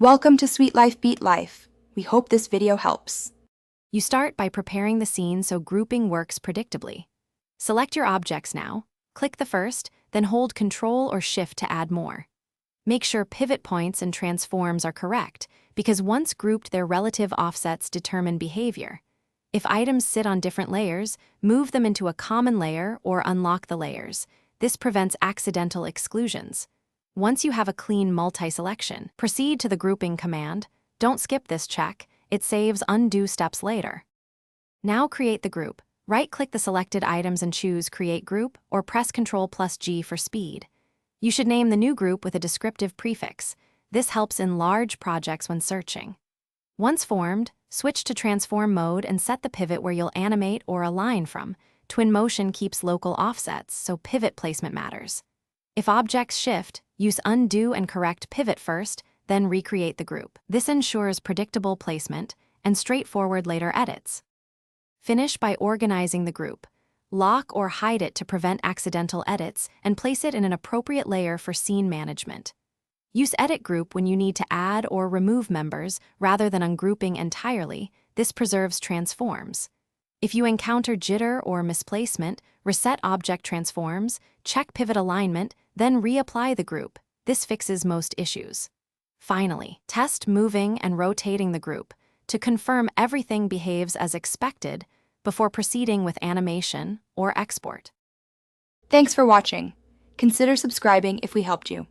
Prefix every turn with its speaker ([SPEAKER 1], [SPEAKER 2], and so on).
[SPEAKER 1] Welcome to Sweet Life Beat Life. We hope this video helps.
[SPEAKER 2] You start by preparing the scene so grouping works predictably. Select your objects now, click the first, then hold Ctrl or Shift to add more. Make sure pivot points and transforms are correct, because once grouped their relative offsets determine behavior. If items sit on different layers, move them into a common layer or unlock the layers. This prevents accidental exclusions. Once you have a clean multi-selection, proceed to the grouping command. Don't skip this check, it saves undue steps later. Now create the group. Right-click the selected items and choose Create Group, or press Ctrl+G for speed. You should name the new group with a descriptive prefix. This helps in large projects when searching. Once formed, switch to transform mode and set the pivot where you'll animate or align from. Twinmotion keeps local offsets, so pivot placement matters. If objects shift, use undo and correct pivot first, then recreate the group. This ensures predictable placement and straightforward later edits. Finish by organizing the group. Lock or hide it to prevent accidental edits and place it in an appropriate layer for scene management. Use Edit Group when you need to add or remove members rather than ungrouping entirely. This preserves transforms. If you encounter jitter or misplacement, reset object transforms, check pivot alignment, then reapply the group. This fixes most issues. Finally, test moving and rotating the group to confirm everything behaves as expected before proceeding with animation or export.
[SPEAKER 1] Thanks for watching. Consider subscribing if we helped you.